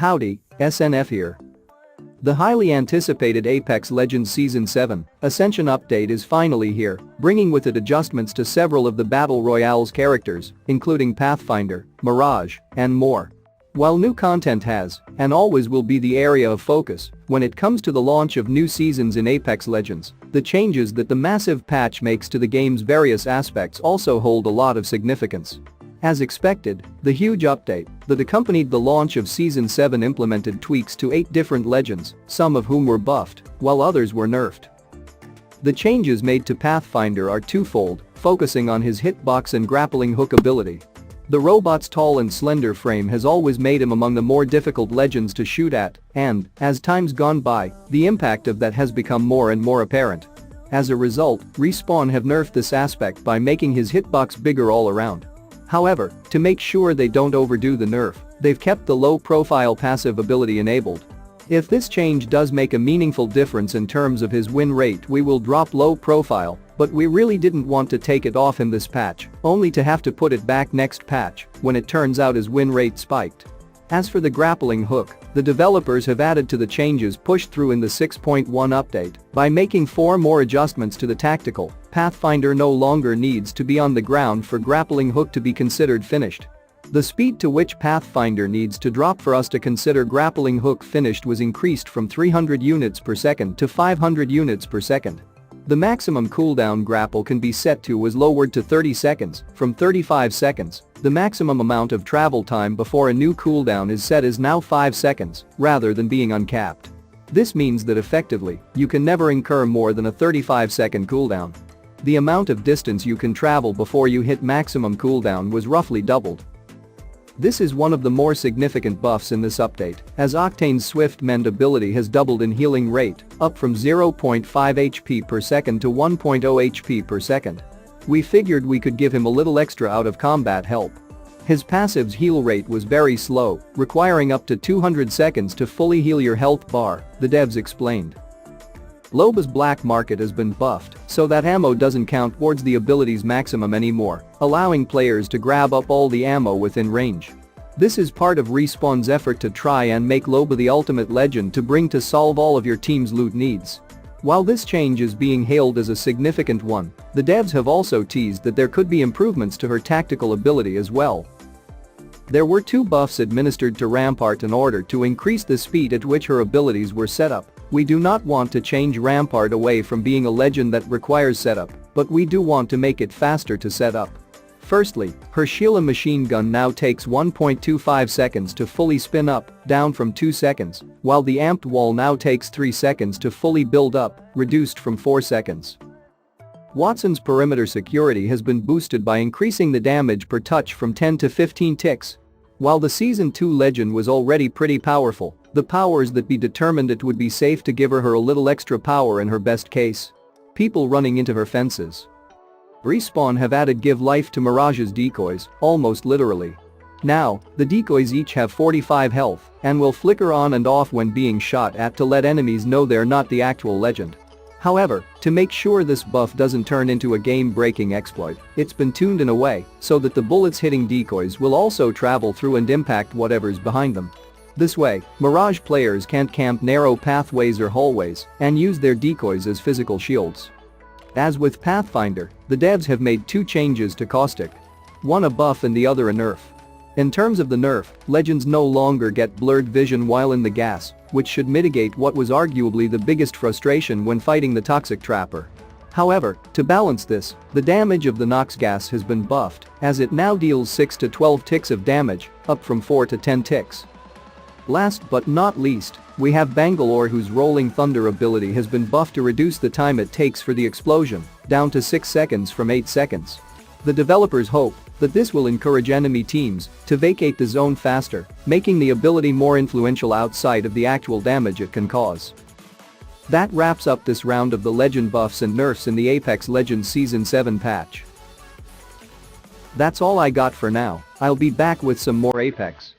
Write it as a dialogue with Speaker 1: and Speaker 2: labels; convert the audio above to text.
Speaker 1: Howdy, SNF here. The highly anticipated Apex Legends Season 7 Ascension update is finally here, bringing with it adjustments to several of the Battle Royale's characters, including Pathfinder, Mirage, and more. While new content has, and always will be the area of focus, when it comes to the launch of new seasons in Apex Legends, the changes that the massive patch makes to the game's various aspects also hold a lot of significance. As expected, the huge update that accompanied the launch of Season 7 implemented tweaks to 8 different legends, some of whom were buffed, while others were nerfed. The changes made to Pathfinder are twofold, focusing on his hitbox and grappling hook ability. The robot's tall and slender frame has always made him among the more difficult legends to shoot at, and, as time's gone by, the impact of that has become more and more apparent. As a result, Respawn have nerfed this aspect by making his hitbox bigger all around. However, to make sure they don't overdo the nerf, they've kept the low-profile passive ability enabled. If this change does make a meaningful difference in terms of his win rate, we will drop low profile, but we really didn't want to take it off in this patch, only to have to put it back next patch when it turns out his win rate spiked. As for the grappling hook, the developers have added to the changes pushed through in the 6.1 update by making 4 more adjustments to the tactical. Pathfinder no longer needs to be on the ground for grappling hook to be considered finished. The speed to which Pathfinder needs to drop for us to consider grappling hook finished was increased from 300 units per second to 500 units per second. The maximum cooldown grapple can be set to was lowered to 30 seconds from 35 seconds. The maximum amount of travel time before a new cooldown is set is now 5 seconds, rather than being uncapped. This means that effectively, you can never incur more than a 35-second cooldown. The amount of distance you can travel before you hit maximum cooldown was roughly doubled. This is one of the more significant buffs in this update, as Octane's Swift Mend ability has doubled in healing rate, up from 0.5 HP per second to 1.0 HP per second. We figured we could give him a little extra out of combat help. His passive's heal rate was very slow, requiring up to 200 seconds to fully heal your health bar, the devs explained. Loba's black market has been buffed so that ammo doesn't count towards the ability's maximum anymore, allowing players to grab up all the ammo within range. This is part of Respawn's effort to try and make Loba the ultimate legend to bring to solve all of your team's loot needs. While this change is being hailed as a significant one, the devs have also teased that there could be improvements to her tactical ability as well. There were 2 buffs administered to Rampart in order to increase the speed at which her abilities were set up. We do not want to change Rampart away from being a legend that requires setup, but we do want to make it faster to set up. Firstly, her Sheila machine gun now takes 1.25 seconds to fully spin up, down from 2 seconds, while the amped wall now takes 3 seconds to fully build up, reduced from 4 seconds. Watson's perimeter security has been boosted by increasing the damage per touch from 10 to 15 ticks. While the Season 2 legend was already pretty powerful, the powers that be determined it would be safe to give her a little extra power in her best case. People running into her fences. Respawn have added give life to Mirage's decoys, almost literally. Now, the decoys each have 45 health and will flicker on and off when being shot at to let enemies know they're not the actual legend. However, to make sure this buff doesn't turn into a game-breaking exploit, it's been tuned in a way so that the bullets hitting decoys will also travel through and impact whatever's behind them. This way, Mirage players can't camp narrow pathways or hallways and use their decoys as physical shields. As with Pathfinder, the devs have made 2 changes to Caustic. One a buff and the other a nerf. In terms of the nerf, legends no longer get blurred vision while in the gas, which should mitigate what was arguably the biggest frustration when fighting the Toxic Trapper. However, to balance this, the damage of the Nox gas has been buffed, as it now deals 6 to 12 ticks of damage, up from 4 to 10 ticks. Last but not least, we have Bangalore, whose Rolling Thunder ability has been buffed to reduce the time it takes for the explosion, down to 6 seconds from 8 seconds. The developers hope that this will encourage enemy teams to vacate the zone faster, making the ability more influential outside of the actual damage it can cause. That wraps up this round of the legend buffs and nerfs in the Apex Legends Season 7 patch. That's all I got for now. I'll be back with some more Apex